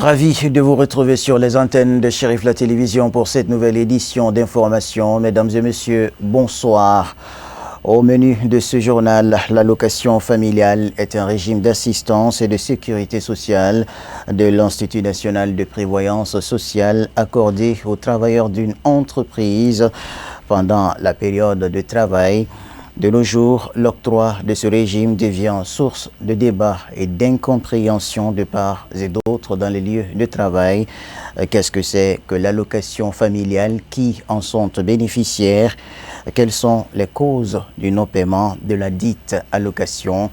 Ravi de vous retrouver sur les antennes de Chérif la Télévision pour cette nouvelle édition d'information. Mesdames et messieurs, bonsoir. Au menu de ce journal, l'allocation familiale est un régime d'assistance et de sécurité sociale de l'Institut national de prévoyance sociale accordé aux travailleurs d'une entreprise pendant la période de travail. De nos jours, l'octroi de ce régime devient source de débat et d'incompréhension de part et d'autre dans les lieux de travail. Qu'est-ce que c'est que l'allocation familiale? Qui en sont bénéficiaires? Quelles sont les causes du non-paiement de la dite allocation?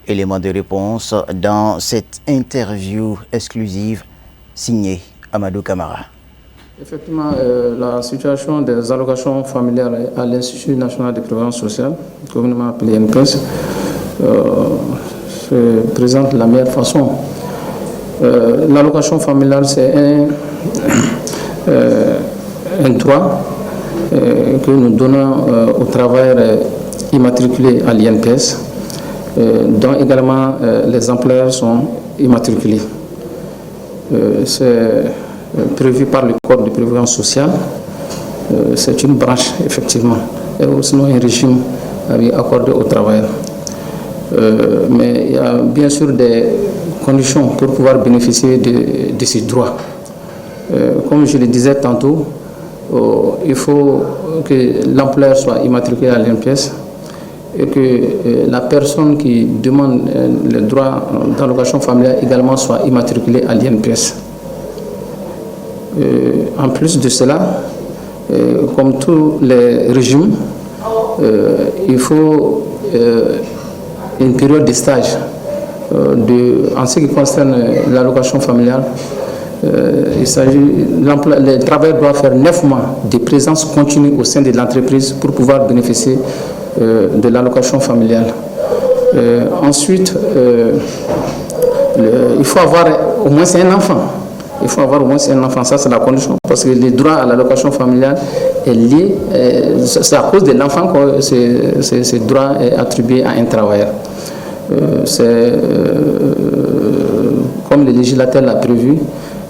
Éléments de réponse dans cette interview exclusive signée Amadou Camara. Effectivement, la situation des allocations familiales à l'Institut national de prévoyance sociale, communément appelé INPES, se présente de la meilleure façon. L'allocation familiale, c'est un droit que nous donnons aux travailleurs immatriculés à l'INPES, dont également les employeurs sont immatriculés. C'est prévu par le Code de prévoyance sociale. C'est une branche, effectivement, et sinon un régime accordé aux travailleurs. Mais il y a bien sûr des conditions pour pouvoir bénéficier de ces droits. Comme je le disais tantôt, il faut que l'employeur soit immatriculé à l'INPES et que la personne qui demande le droit d'allocation familiale également soit immatriculée à l'INPES. En plus de cela, comme tous les régimes, il faut une période de stage. En ce qui concerne l'allocation familiale, les travailleurs doivent faire 9 mois de présence continue au sein de l'entreprise pour pouvoir bénéficier de l'allocation familiale. Ensuite, il faut avoir au moins un enfant. Il faut avoir au moins un enfant, ça c'est la condition, parce que le droit à l'allocation familiale est lié, c'est à cause de l'enfant que ce droit est attribué à un travailleur. C'est comme le législateur l'a prévu,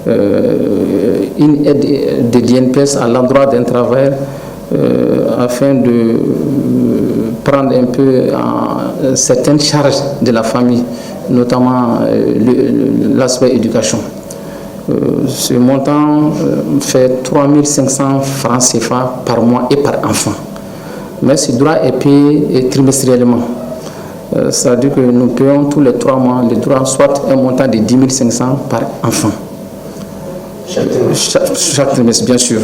une aide de l'INPES à l'endroit d'un travailleur afin de prendre un peu certaines charges de la famille, notamment l'aspect éducation. Ce montant fait 3 500 francs CFA par mois et par enfant. Mais ce droit est payé trimestriellement. Ça veut dire que nous payons tous les 3 mois le droit, soit un montant de 10 500 par enfant. Chaque trimestre, bien sûr.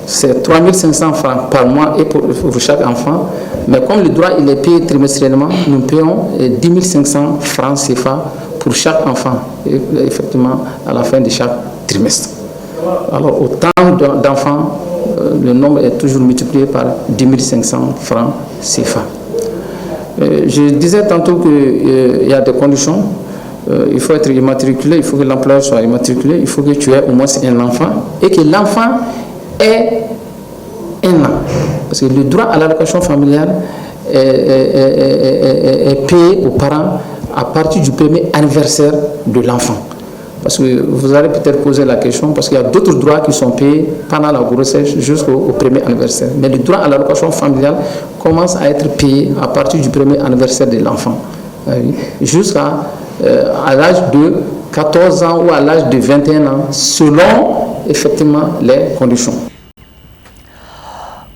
C'est 3 500 francs par mois et pour chaque enfant. Mais comme le droit il est payé trimestriellement, nous payons 10 500 francs CFA pour chaque enfant, effectivement, à la fin de chaque trimestre. Alors, autant d'enfants, le nombre est toujours multiplié par 10 500 francs CFA. Je disais tantôt qu'il y a des conditions. Il faut être immatriculé, il faut que l'employeur soit immatriculé, il faut que tu aies au moins un enfant et que l'enfant ait 1 an. Parce que le droit à l'allocation familiale est payé aux parents à partir du premier anniversaire de l'enfant. Parce que vous allez peut-être poser la question, parce qu'il y a d'autres droits qui sont payés pendant la grossesse jusqu'au premier anniversaire. Mais le droit à l'allocation familiale commence à être payé à partir du premier anniversaire de l'enfant, jusqu'à l'âge de 14 ans ou à l'âge de 21 ans, selon effectivement les conditions.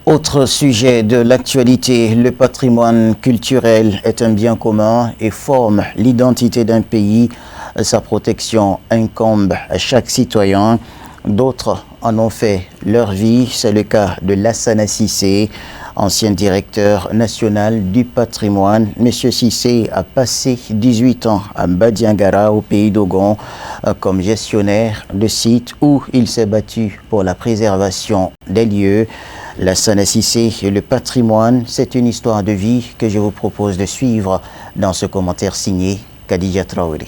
Autre sujet de l'actualité, le patrimoine culturel est un bien commun et forme l'identité d'un pays. Sa protection incombe à chaque citoyen. D'autres en ont fait leur vie. C'est le cas de Lassana Cissé, ancien directeur national du patrimoine. Monsieur Cissé a passé 18 ans à Badiangara, au pays d'Ogon, comme gestionnaire de site où il s'est battu pour la préservation des lieux. Lassana Cissé et le patrimoine, c'est une histoire de vie que je vous propose de suivre dans ce commentaire signé Khadija Traoré.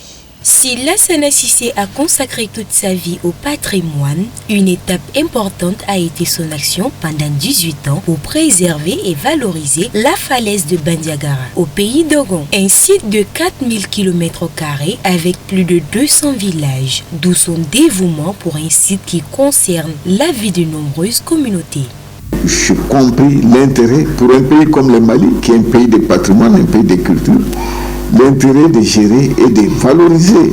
Si Lassana Cissé a consacré toute sa vie au patrimoine, une étape importante a été son action pendant 18 ans pour préserver et valoriser la falaise de Bandiagara, au pays d'Ogon, un site de 4000 km² avec plus de 200 villages, d'où son dévouement pour un site qui concerne la vie de nombreuses communautés. J'ai compris l'intérêt pour un pays comme le Mali, qui est un pays de patrimoine, un pays de culture, l'intérêt de gérer et de valoriser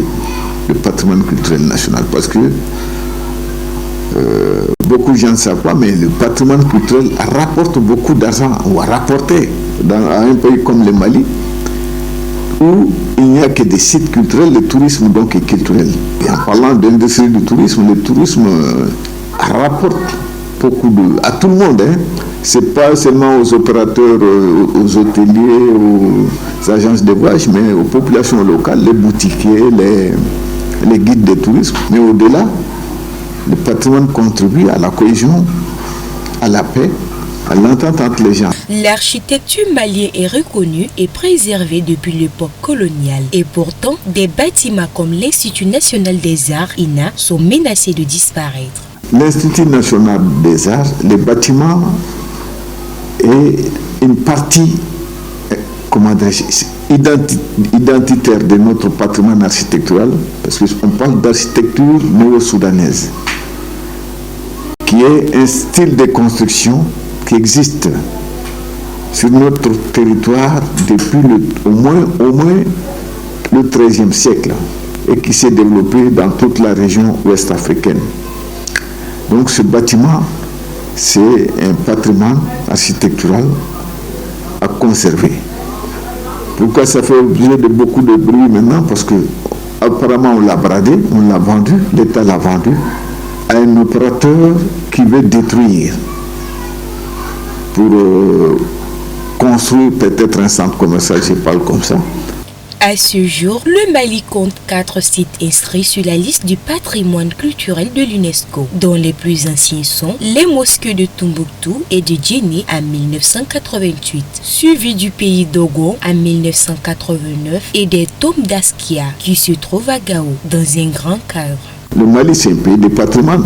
le patrimoine culturel national. Parce que beaucoup de gens ne savent pas, mais le patrimoine culturel rapporte beaucoup d'argent, ou a rapporté à un pays comme le Mali, où il n'y a que des sites culturels, le tourisme donc est culturel. Et en parlant d'industrie du tourisme, le tourisme rapporte beaucoup à tout le monde. C'est pas seulement aux opérateurs, aux hôteliers, aux agences de voyage, mais aux populations locales, les boutiquiers, les guides de tourisme. Mais au-delà, le patrimoine contribue à la cohésion, à la paix, à l'entente entre les gens. L'architecture malienne est reconnue et préservée depuis l'époque coloniale. Et pourtant, des bâtiments comme l'Institut national des arts, INA, sont menacés de disparaître. L'Institut national des arts, les bâtiments est une partie identitaire de notre patrimoine architectural, parce qu'on parle d'architecture néo-soudanaise, qui est un style de construction qui existe sur notre territoire depuis au moins le XIIIe siècle et qui s'est développé dans toute la région ouest africaine. Donc ce bâtiment, c'est un patrimoine architectural à conserver. Pourquoi ça fait objet de beaucoup de bruit maintenant? Parce que apparemment on l'a bradé, on l'a vendu, l'État l'a vendu à un opérateur qui veut détruire pour construire peut-être un centre commercial, je parle comme ça. À ce jour, le Mali compte 4 sites inscrits sur la liste du patrimoine culturel de l'UNESCO, dont les plus anciens sont les mosquées de Tombouctou et de Djenné en 1988, suivi du pays d'Ogon en 1989 et des tombes d'Askia qui se trouvent à Gao, dans un grand cadre. Le Mali, c'est un pays de patrimoine.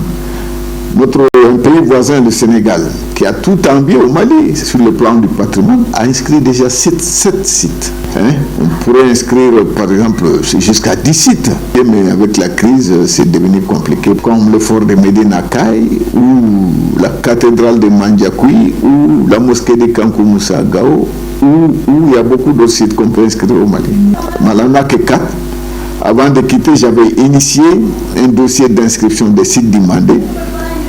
Un pays voisin, le Sénégal, qui a tout envié au Mali sur le plan du patrimoine, a inscrit déjà 7 sites. On pourrait inscrire, par exemple, jusqu'à 10 sites. Mais avec la crise, c'est devenu compliqué, comme le fort de Médina Caï, ou la cathédrale de Mandiakoui, ou la mosquée de Kankoumoussa à Gao, où il y a beaucoup d'autres sites qu'on peut inscrire au Mali. Malana que 4. Avant de quitter, j'avais initié un dossier d'inscription des sites demandés.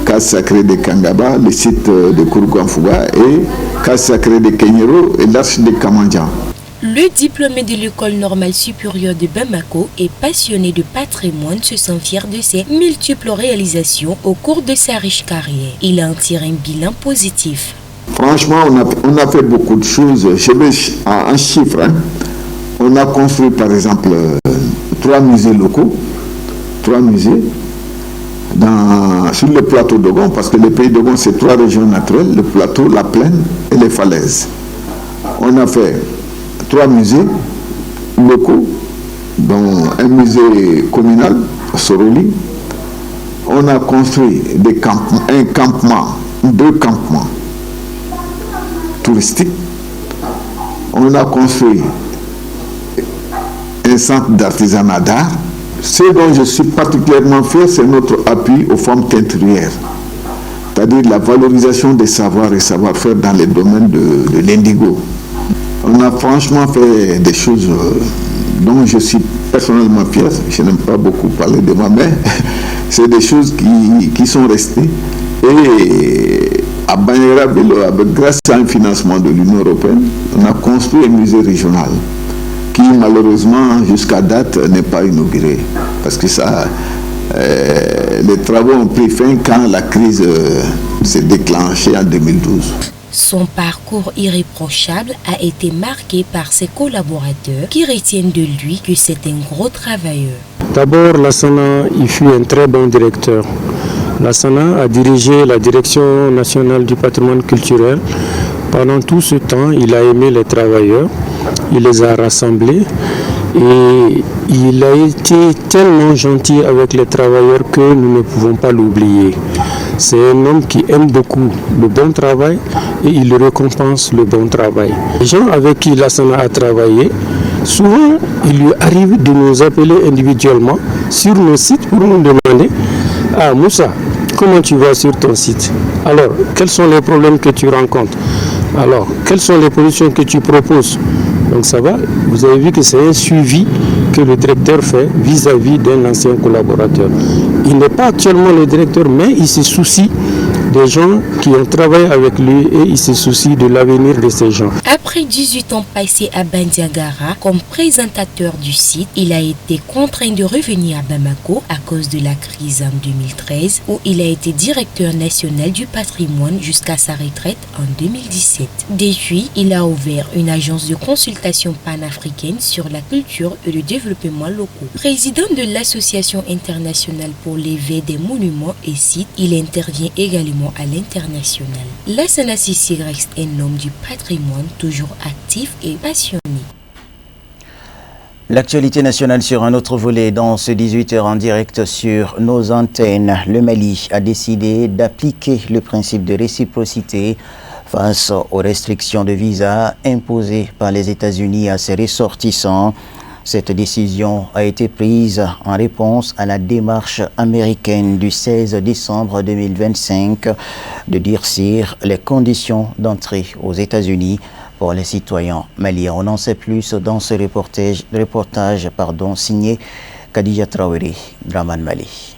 Case sacrée de Kangaba, le site de Kourgouanfouga et Case sacrée de Kenyero et l'Arche de Kamandjan. Le diplômé de l'école normale supérieure de Bamako et passionné de patrimoine se sent fier de ses multiples réalisations au cours de sa riche carrière. Il en tire un bilan positif. Franchement, on a fait beaucoup de choses. Je vais en chiffres. On a construit par exemple 3 musées locaux, 3 musées. Sur le plateau d'Ogon, parce que le pays d'Ogon, c'est 3 régions naturelles, le plateau, la plaine et les falaises. On a fait 3 musées locaux, dont un musée communal à Soroli. On a construit deux campements touristiques. On a construit un centre d'artisanat d'art. Ce dont je suis particulièrement fier, c'est notre appui aux femmes teinturières, c'est-à-dire la valorisation des savoirs et savoir-faire dans les domaines de l'indigo. On a franchement fait des choses dont je suis personnellement fier. Je n'aime pas beaucoup parler de moi, mais c'est des choses qui sont restées. Et à Bandiagara, grâce à un financement de l'Union européenne, on a construit un musée régional qui malheureusement jusqu'à date n'est pas inauguré parce que les travaux ont pris fin quand la crise s'est déclenchée en 2012. Son parcours irréprochable a été marqué par ses collaborateurs qui retiennent de lui que c'est un gros travailleur. D'abord, Lassana, il fut un très bon directeur. Lassana a dirigé la Direction nationale du patrimoine culturel. Pendant tout ce temps, il a aimé les travailleurs. Il les a rassemblés Et il a été tellement gentil avec les travailleurs que nous ne pouvons pas l'oublier. C'est un homme qui aime beaucoup le bon travail et il récompense le bon travail. Les gens avec qui Lassana a travaillé, souvent il lui arrive de nous appeler individuellement sur nos sites pour nous demander « Ah Moussa, comment tu vas sur ton site? Alors, quels sont les problèmes que tu rencontres? Alors, quelles sont les positions que tu proposes ?» Donc ça va, vous avez vu que c'est un suivi que le directeur fait vis-à-vis d'un ancien collaborateur. Il n'est pas actuellement le directeur, mais il se soucie des gens qui ont travaillé avec lui et il se soucie de l'avenir de ces gens. Après 18 ans passés à Bandiagara comme présentateur du site, il a été contraint de revenir à Bamako à cause de la crise en 2013 où il a été directeur national du patrimoine jusqu'à sa retraite en 2017. Depuis, il a ouvert une agence de consultation panafricaine sur la culture et le développement locaux. Président de l'Association internationale pour l'éveil des monuments et sites, il intervient également à l'international. Lassana Sissi reste un homme du patrimoine toujours actif et passionné. L'actualité nationale sur un autre volet dans ce 18h en direct sur nos antennes. Le Mali a décidé d'appliquer le principe de réciprocité face aux restrictions de visa imposées par les États-Unis à ses ressortissants. Cette décision a été prise en réponse à la démarche américaine du 16 décembre 2025 de durcir les conditions d'entrée aux États-Unis pour les citoyens maliens. On en sait plus dans ce reportage signé Khadija Traoré, Draman Mali.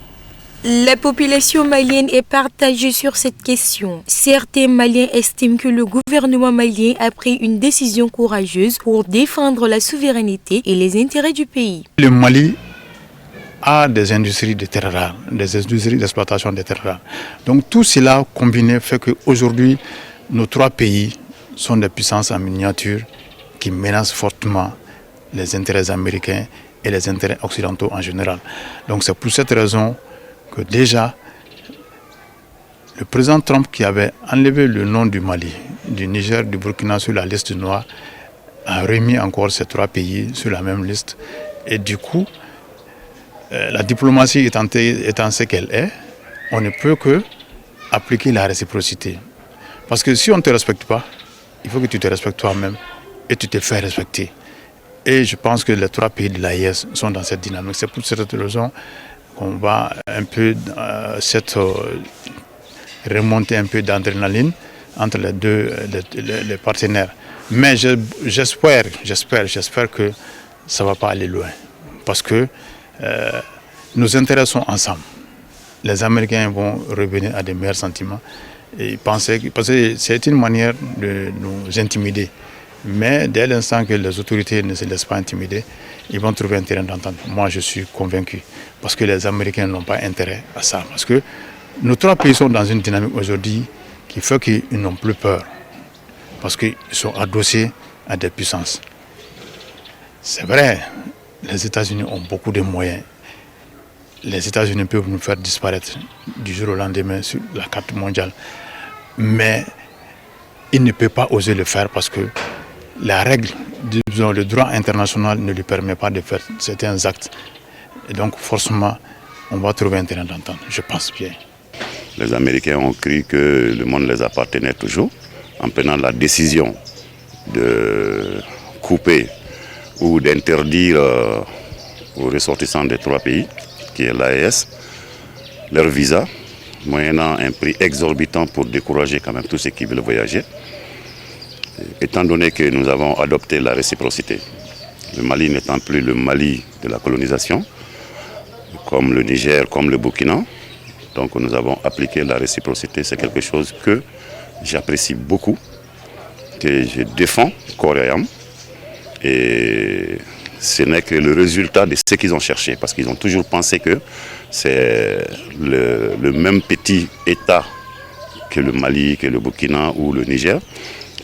La population malienne est partagée sur cette question. Certains Maliens estiment que le gouvernement malien a pris une décision courageuse pour défendre la souveraineté et les intérêts du pays. Le Mali a des industries de terres rares, des industries d'exploitation de terres rares. Donc tout cela combiné fait qu'aujourd'hui, nos trois pays sont des puissances en miniature qui menacent fortement les intérêts américains et les intérêts occidentaux en général. Donc c'est pour cette raison que déjà, le président Trump qui avait enlevé le nom du Mali, du Niger, du Burkina sur la liste noire, a remis encore ces trois pays sur la même liste. Et du coup, la diplomatie étant ce qu'elle est, on ne peut que appliquer la réciprocité. Parce que si on ne te respecte pas, il faut que tu te respectes toi-même et tu te fais respecter. Et je pense que les trois pays de l'AES sont dans cette dynamique. C'est pour cette raison qu'on va un peu remonter un peu d'adrénaline entre les deux les partenaires. Mais j'espère que ça ne va pas aller loin. Parce que nos intérêts sont ensemble. Les Américains vont revenir à des meilleurs sentiments. Et parce que c'est une manière de nous intimider. Mais dès l'instant que les autorités ne se laissent pas intimider, ils vont trouver un terrain d'entente. Moi, je suis convaincu. Parce que les Américains n'ont pas intérêt à ça. Parce que nos trois pays sont dans une dynamique aujourd'hui qui fait qu'ils n'ont plus peur. Parce qu'ils sont adossés à des puissances. C'est vrai, les États-Unis ont beaucoup de moyens. Les États-Unis peuvent nous faire disparaître du jour au lendemain sur la carte mondiale. Mais ils ne peuvent pas oser le faire parce que la règle, disons, le droit international ne lui permet pas de faire certains actes. Et donc, forcément, on va trouver un terrain d'entente, je pense bien. Les Américains ont cru que le monde les appartenait toujours, en prenant la décision de couper ou d'interdire aux ressortissants des trois pays, qui est l'AES, leur visa, moyennant un prix exorbitant pour décourager quand même tous ceux qui veulent voyager. Étant donné que nous avons adopté la réciprocité, le Mali n'étant plus le Mali de la colonisation, comme le Niger, comme le Burkina, donc nous avons appliqué la réciprocité. C'est quelque chose que j'apprécie beaucoup, que je défends corps et âme. Et ce n'est que le résultat de ce qu'ils ont cherché, parce qu'ils ont toujours pensé que c'est le même petit État que le Mali, que le Burkina ou le Niger.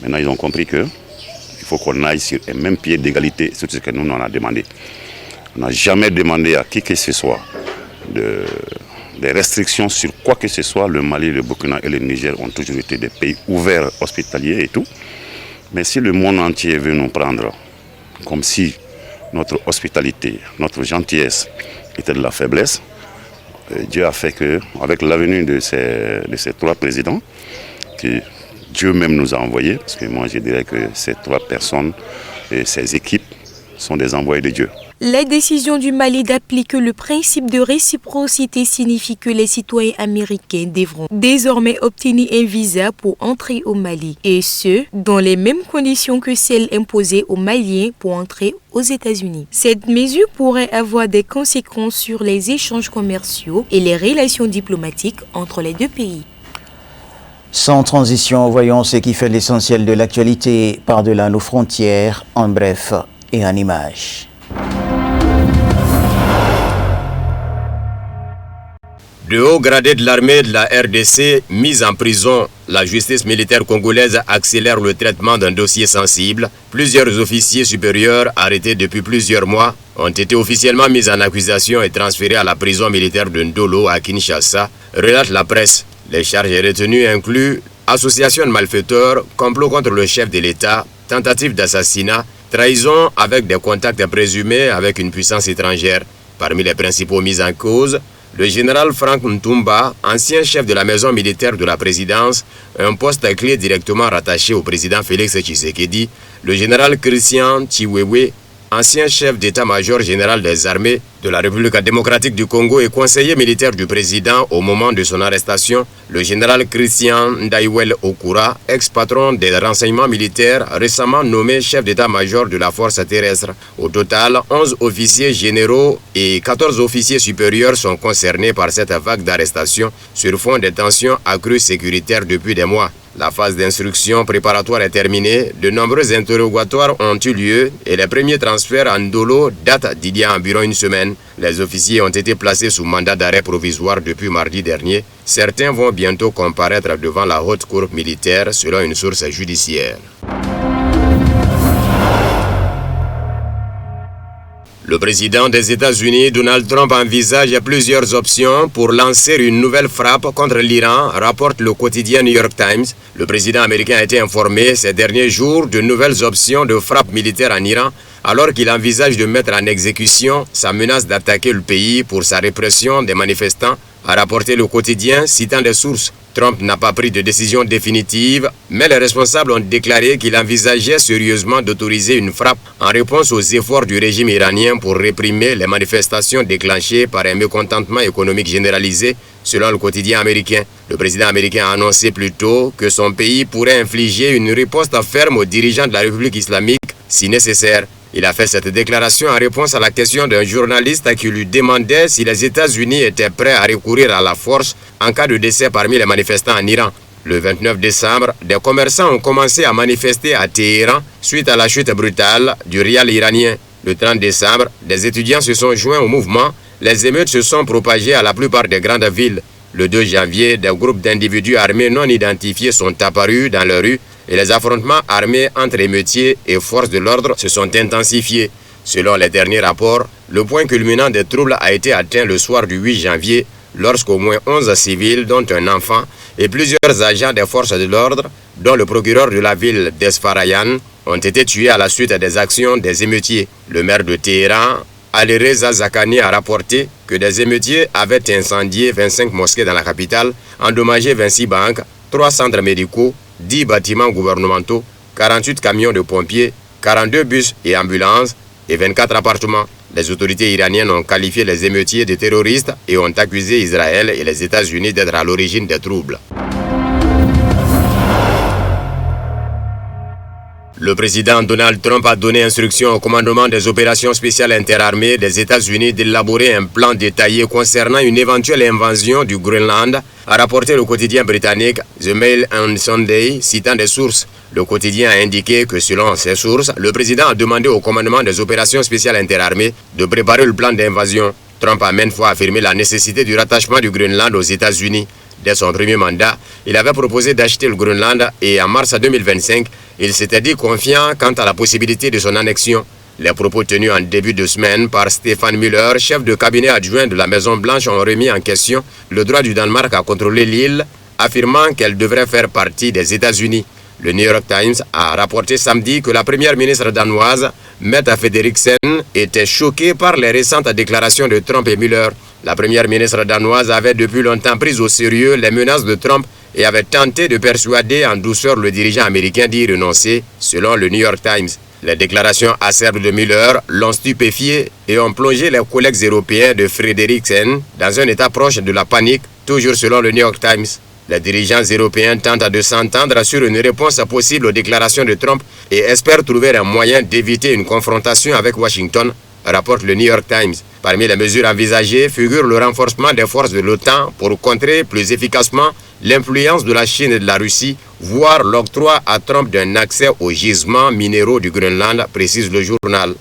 Maintenant, ils ont compris qu'il faut qu'on aille sur un même pied d'égalité sur ce que nous on a demandé. On n'a jamais demandé à qui que ce soit des restrictions sur quoi que ce soit. Le Mali, le Burkina et le Niger ont toujours été des pays ouverts, hospitaliers et tout. Mais si le monde entier veut nous prendre comme si notre hospitalité, notre gentillesse était de la faiblesse. Dieu a fait que, avec la venue de ces 3 présidents, que Dieu même nous a envoyés, parce que moi je dirais que ces 3 personnes et ces équipes sont des envoyés de Dieu. La décision du Mali d'appliquer le principe de réciprocité signifie que les citoyens américains devront désormais obtenir un visa pour entrer au Mali, et ce, dans les mêmes conditions que celles imposées aux Maliens pour entrer aux États-Unis. Cette mesure pourrait avoir des conséquences sur les échanges commerciaux et les relations diplomatiques entre les 2 pays. Sans transition, voyons ce qui fait l'essentiel de l'actualité par-delà nos frontières, en bref et en images. De hauts gradés de l'armée de la RDC mis en prison, la justice militaire congolaise accélère le traitement d'un dossier sensible. Plusieurs officiers supérieurs arrêtés depuis plusieurs mois ont été officiellement mis en accusation et transférés à la prison militaire de Ndolo à Kinshasa, relate la presse. Les charges retenues incluent association de malfaiteurs, complot contre le chef de l'État, tentative d'assassinat, trahison avec des contacts présumés avec une puissance étrangère. Parmi les principaux mis en cause, le général Frank Ntumba, ancien chef de la maison militaire de la présidence, un poste clé directement rattaché au président Félix Tshisekedi, le général Christian Chiwewe, ancien chef d'état-major général des armées de la République démocratique du Congo et conseiller militaire du président au moment de son arrestation, le général Christian Ndaiwel Okura, ex-patron des renseignements militaires, récemment nommé chef d'état-major de la force terrestre. Au total, 11 officiers généraux et 14 officiers supérieurs sont concernés par cette vague d'arrestations sur fond de tensions accrues sécuritaires depuis des mois. La phase d'instruction préparatoire est terminée, de nombreux interrogatoires ont eu lieu et les premiers transferts en Ndolo datent d'il y a environ une semaine. Les officiers ont été placés sous mandat d'arrêt provisoire depuis mardi dernier. Certains vont bientôt comparaître devant la haute cour militaire selon une source judiciaire. Le président des États-Unis, Donald Trump, envisage plusieurs options pour lancer une nouvelle frappe contre l'Iran, rapporte le quotidien New York Times. Le président américain a été informé ces derniers jours de nouvelles options de frappe militaire en Iran, alors qu'il envisage de mettre en exécution sa menace d'attaquer le pays pour sa répression des manifestants, a rapporté le quotidien citant des sources. Trump n'a pas pris de décision définitive, mais les responsables ont déclaré qu'il envisageait sérieusement d'autoriser une frappe en réponse aux efforts du régime iranien pour réprimer les manifestations déclenchées par un mécontentement économique généralisé, selon le quotidien américain. Le président américain a annoncé plus tôt que son pays pourrait infliger une riposte ferme aux dirigeants de la République islamique si nécessaire. Il a fait cette déclaration en réponse à la question d'un journaliste qui lui demandait si les États-Unis étaient prêts à recourir à la force en cas de décès parmi les manifestants en Iran. Le 29 décembre, des commerçants ont commencé à manifester à Téhéran suite à la chute brutale du rial iranien. Le 30 décembre, des étudiants se sont joints au mouvement. Les émeutes se sont propagées à la plupart des grandes villes. Le 2 janvier, des groupes d'individus armés non identifiés sont apparus dans les rues et les affrontements armés entre émeutiers et forces de l'ordre se sont intensifiés. Selon les derniers rapports, le point culminant des troubles a été atteint le soir du 8 janvier, lorsqu'au moins 11 civils, dont un enfant, et plusieurs agents des forces de l'ordre, dont le procureur de la ville d'Esfarayan, ont été tués à la suite des actions des émeutiers. Le maire de Téhéran, Alireza Zakani, a rapporté que des émeutiers avaient incendié 25 mosquées dans la capitale, endommagé 26 banques, 3 centres médicaux, 10 bâtiments gouvernementaux, 48 camions de pompiers, 42 bus et ambulances et 24 appartements. Les autorités iraniennes ont qualifié les émeutiers de terroristes et ont accusé Israël et les États-Unis d'être à l'origine des troubles. Le président Donald Trump a donné instruction au commandement des opérations spéciales interarmées des États-Unis d'élaborer un plan détaillé concernant une éventuelle invasion du Groenland, a rapporté le quotidien britannique The Mail on Sunday, citant des sources. Le quotidien a indiqué que selon ces sources, le président a demandé au commandement des opérations spéciales interarmées de préparer le plan d'invasion. Trump a maintes fois affirmé la nécessité du rattachement du Groenland aux États-Unis. Dès son premier mandat, il avait proposé d'acheter le Groenland et en mars 2025, il s'était dit confiant quant à la possibilité de son annexion. Les propos tenus en début de semaine par Stephen Miller, chef de cabinet adjoint de la Maison-Blanche, ont remis en question le droit du Danemark à contrôler l'île, affirmant qu'elle devrait faire partie des États-Unis. Le New York Times a rapporté samedi que la première ministre danoise Mette Frederiksen, était choquée par les récentes déclarations de Trump et Mueller. La première ministre danoise avait depuis longtemps pris au sérieux les menaces de Trump et avait tenté de persuader en douceur le dirigeant américain d'y renoncer, selon le New York Times. Les déclarations acerbes de Mueller l'ont stupéfié et ont plongé les collègues européens de Frederiksen dans un état proche de la panique, toujours selon le New York Times. Les dirigeants européens tentent de s'entendre sur une réponse possible aux déclarations de Trump et espèrent trouver un moyen d'éviter une confrontation avec Washington, rapporte le New York Times. Parmi les mesures envisagées figure le renforcement des forces de l'OTAN pour contrer plus efficacement l'influence de la Chine et de la Russie, voire l'octroi à Trump d'un accès aux gisements minéraux du Groenland, précise le journal.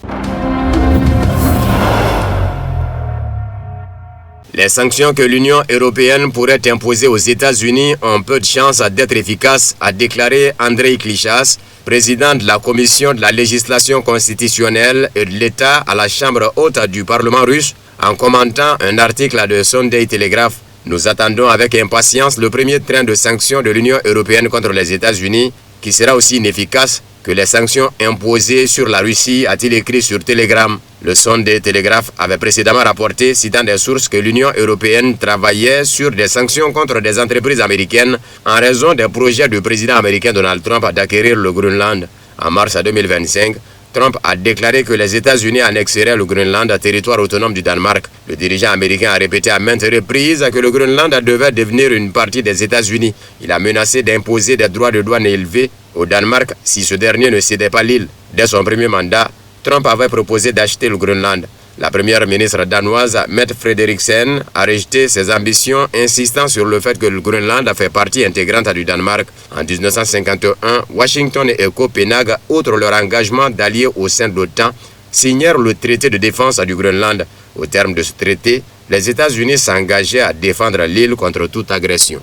Les sanctions que l'Union européenne pourrait imposer aux États-Unis ont peu de chances d'être efficaces, a déclaré Andrei Klichas, président de la Commission de la législation constitutionnelle et de l'État à la Chambre haute du Parlement russe, en commentant un article de Sunday Telegraph. Nous attendons avec impatience le premier train de sanctions de l'Union européenne contre les États-Unis, qui sera aussi inefficace que les sanctions imposées sur la Russie, a-t-il écrit sur Telegram. Le Sunday Telegraph avait précédemment rapporté, citant des sources, que l'Union européenne travaillait sur des sanctions contre des entreprises américaines en raison des projets du président américain Donald Trump d'acquérir le Groenland. En mars 2025, Trump a déclaré que les États-Unis annexeraient le Groenland, territoire autonome du Danemark. Le dirigeant américain a répété à maintes reprises que le Groenland devait devenir une partie des États-Unis. Il a menacé d'imposer des droits de douane élevés au Danemark si ce dernier ne cédait pas l'île. Dès son premier mandat, Trump avait proposé d'acheter le Groenland. La première ministre danoise, Mette Frederiksen, a rejeté ses ambitions, insistant sur le fait que le Groenland fait partie intégrante du Danemark. En 1951, Washington et Copenhague, outre leur engagement d'alliés au sein de l'OTAN, signèrent le traité de défense du Groenland. Au terme de ce traité, les États-Unis s'engageaient à défendre l'île contre toute agression.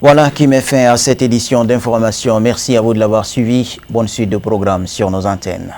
Voilà qui met fin à cette édition d'information. Merci à vous de l'avoir suivi. Bonne suite de programme sur nos antennes.